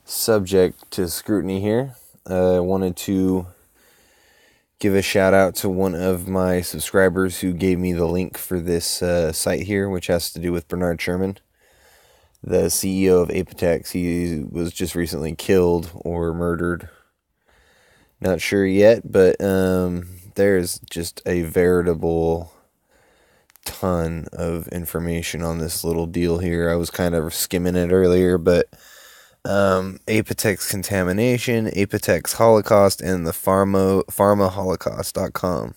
subject to scrutiny here. I wanted to give a shout out to one of my subscribers who gave me the link for this site here, which has to do with Bernard Sherman, the CEO of Apotex. He was just recently killed or murdered. Not sure yet, but there's just a veritable ton of information on this little deal here. I was kind of skimming it earlier, but apotex contamination, apotex holocaust, and the pharmaholocaust.com.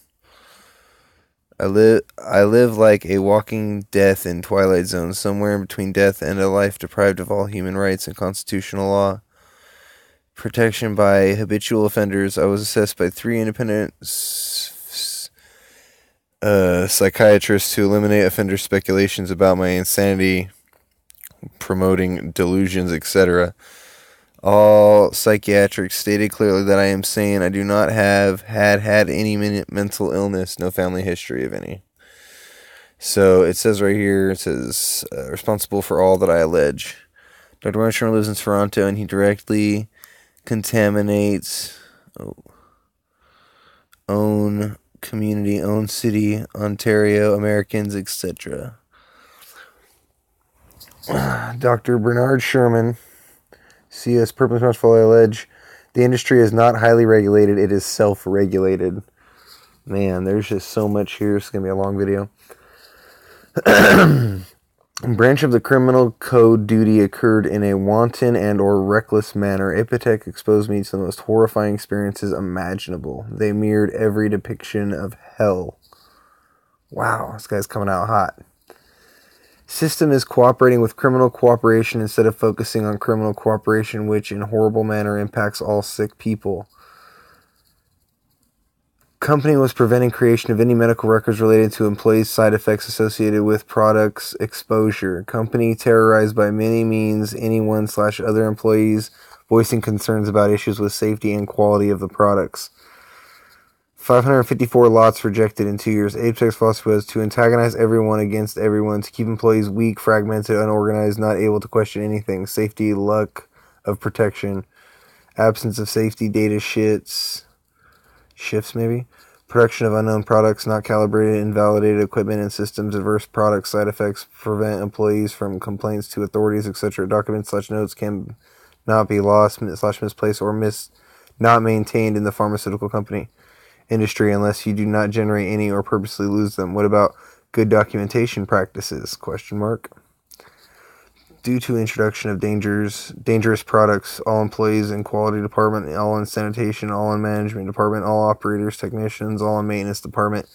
I live like a walking death in Twilight Zone, somewhere in between death and a life deprived of all human rights and constitutional law. Protection by habitual offenders. I was assessed by 3 independent psychiatrists to eliminate offender speculations about my insanity, promoting delusions, etc. All psychiatrics stated clearly that I am sane. I do not have had any mental illness, no family history of any. So it says right here, it says, responsible for all that I allege. Dr. Bernard Sherman lives in Toronto, and he directly contaminates own community, own city, Ontario, Americans, etc. Dr. Bernard Sherman, CS, purpose responsible, I allege. The industry is not highly regulated, it is self-regulated. Man, there's just so much here. It's going to be a long video. Branch of the criminal code duty occurred in a wanton and or reckless manner. Apotex exposed me to the most horrifying experiences imaginable. They mirrored every depiction of hell. Wow, this guy's coming out hot. System is cooperating with criminal cooperation instead of focusing on criminal cooperation, which in horrible manner impacts all sick people. Company was preventing creation of any medical records related to employees' side effects associated with products exposure. Company terrorized by many means anyone/other employees voicing concerns about issues with safety and quality of the products. 554 lots rejected in 2 years. Apotex philosophy was to antagonize everyone against everyone, to keep employees weak, fragmented, unorganized, not able to question anything. Safety, lack of protection, absence of safety data shifts maybe. Production of unknown products, not calibrated, invalidated equipment and systems, adverse product side effects, prevent employees from complaints to authorities, etc. Documents/notes can not be lost/misplaced or not maintained in the pharmaceutical company industry unless you do not generate any or purposely lose them. What about good documentation practices? ? Due to introduction of dangerous products, all employees in quality department, all in sanitation, all in management department, all operators, technicians, all in maintenance department,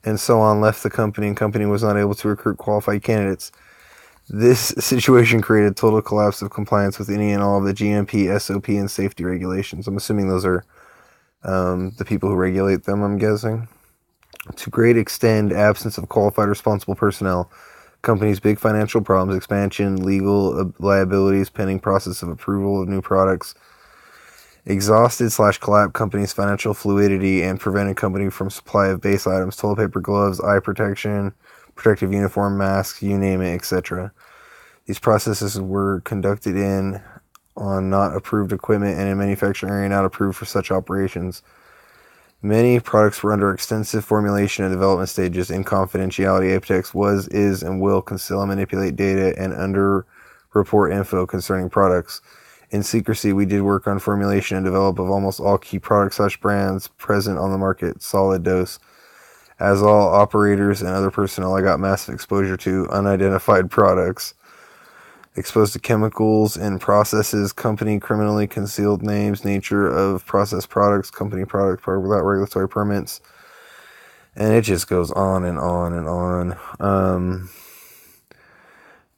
and so on left the company, and company was not able to recruit qualified candidates. This situation created total collapse of compliance with any and all of the GMP, SOP, and safety regulations. I'm assuming those are the people who regulate them, I'm guessing. To great extent, absence of qualified responsible personnel. Company's big financial problems, expansion, legal liabilities, pending process of approval of new products, exhausted/collapsed company's financial fluidity, and prevented company from supply of base items, toilet paper, gloves, eye protection, protective uniform, masks, you name it, etc. These processes were conducted on not approved equipment and in manufacturing area not approved for such operations. Many products were under extensive formulation and development stages. In confidentiality, Apotex was, is, and will conceal and manipulate data and under-report info concerning products. In secrecy, we did work on formulation and develop of almost all key products/brands present on the market. Solid dose. As all operators and other personnel, I got massive exposure to unidentified products. Exposed to chemicals and processes, company criminally concealed names, nature of processed products, company product without regulatory permits, and it just goes on and on and on.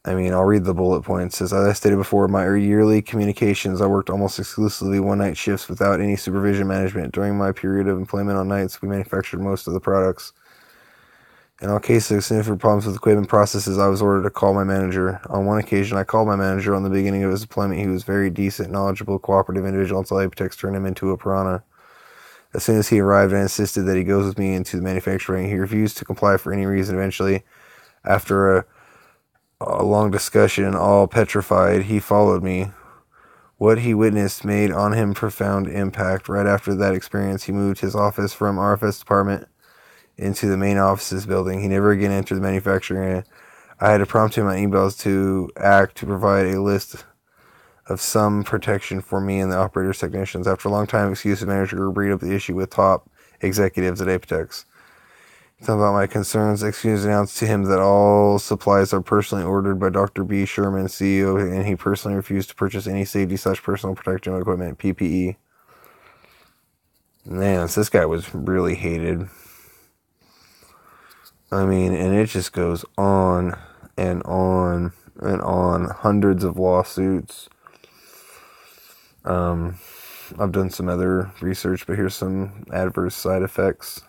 I'll read the bullet points. As I stated before, my yearly communications, I worked almost exclusively one-night shifts without any supervision management. During my period of employment on nights, we manufactured most of the products. In all cases of significant problems with equipment processes, I was ordered to call my manager. On one occasion, I called my manager on the beginning of his employment. He was very decent, knowledgeable, cooperative individual until Apotex turned him into a piranha. As soon as he arrived, I insisted that he goes with me into the manufacturing. He refused to comply for any reason. Eventually, after a long discussion, all petrified, he followed me. What he witnessed made on him profound impact. Right after that experience, he moved his office from RFS department into the main offices building. He never again entered the manufacturing area. I had to prompt him on emails to act to provide a list of some protection for me and the operators technicians. After a long time, excuses manager agreed up the issue with top executives at Apotex. Talking about my concerns, Excuse announced to him that all supplies are personally ordered by Dr. B. Sherman, CEO, and he personally refused to purchase any safety/personal protection equipment, PPE. Man, this guy was really hated. I mean, and it just goes on and on and on. Hundreds of lawsuits. I've done some other research, but here's some adverse side effects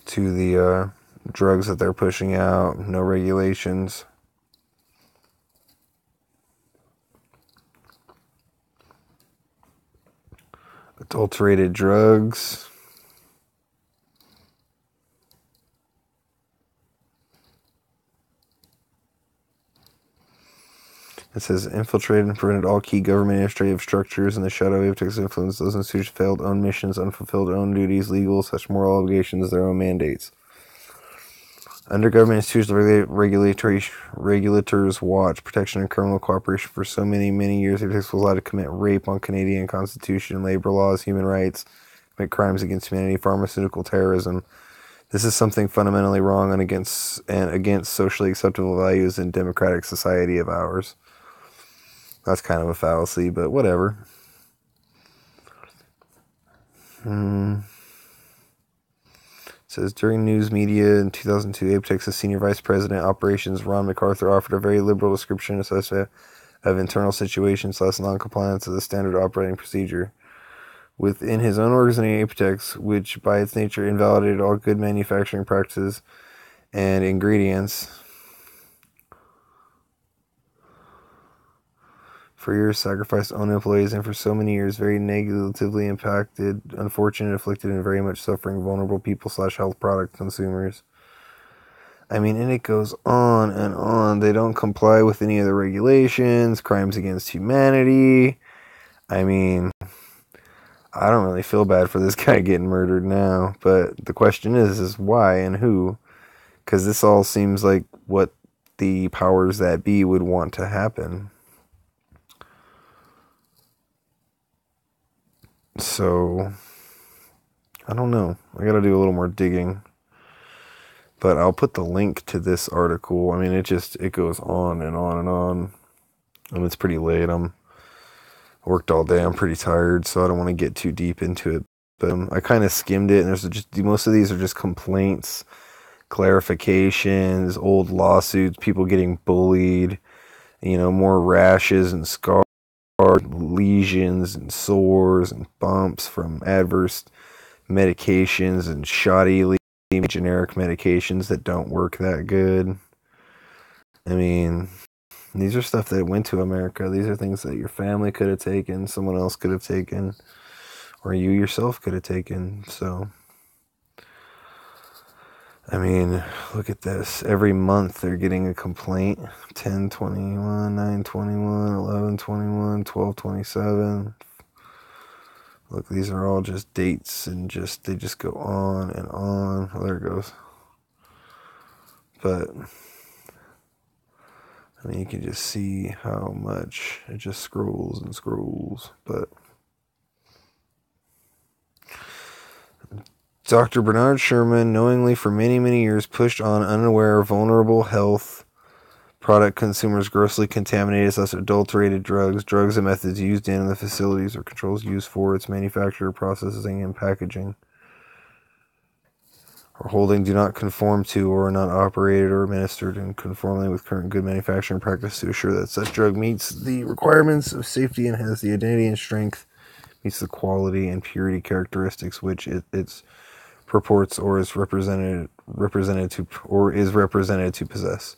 to the drugs that they're pushing out. No regulations. Adulterated drugs. It says infiltrated and prevented all key government administrative structures in the shadow of Apotex influence. Those institutions failed own missions, unfulfilled own duties, legal such moral obligations, their own mandates. Under government institutions, regulators watch protection and criminal cooperation for so many years. Apotex was allowed to commit rape on Canadian Constitution, labor laws, human rights, commit crimes against humanity, pharmaceutical terrorism. This is something fundamentally wrong and against socially acceptable values in democratic society of ours. That's kind of a fallacy, but whatever. It says, during news media in 2002, Apotex's senior vice president operations, Ron MacArthur, offered a very liberal description assessment of internal situations less non-compliance of the standard operating procedure. Within his own organization, Apotex, which by its nature invalidated all good manufacturing practices and ingredients, for years sacrificed own employees, and for so many years very negatively impacted unfortunate, afflicted, and very much suffering vulnerable people / health product consumers. I mean, and it goes on and on. They don't comply with any of the regulations, crimes against humanity. I mean, I don't really feel bad for this guy getting murdered now, but the question is why and who? Because this all seems like what the powers that be would want to happen. So, I don't know. I gotta do a little more digging. But I'll put the link to this article. I mean, it goes on and on and on. And it's pretty late. I worked all day. I'm pretty tired, so I don't want to get too deep into it. But I kind of skimmed it, and there's just most of these are just complaints, clarifications, old lawsuits, people getting bullied, more rashes and scars, lesions and sores and bumps from adverse medications and shoddy generic medications that don't work that good. I mean, these are stuff that went to America. These are things that your family could have taken, someone else could have taken, or you yourself could have taken. So, I mean, look at this. Every month they're getting a complaint. 10/21, 9/21, 11/21, 12/27. Look, these are all just dates and they just go on and on. Oh, there it goes. But, I mean, you can just see how much it just scrolls and scrolls. But Dr. Bernard Sherman knowingly for many years pushed on unaware vulnerable health product consumers grossly contaminated such adulterated drugs and methods used in the facilities or controls used for its manufacture, processing, and packaging or holding do not conform to or are not operated or administered in conformity with current good manufacturing practice to assure that such drug meets the requirements of safety and has the identity and strength, meets the quality and purity characteristics which its purports or is represented to possess,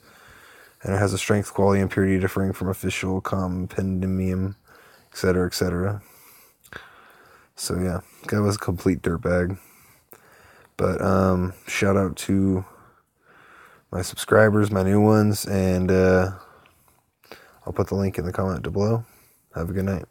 and it has a strength, quality, and purity differing from official compendium, etc., etc. So yeah, guy was a complete dirtbag. But shout out to my subscribers, my new ones, and I'll put the link in the comment below. Have a good night.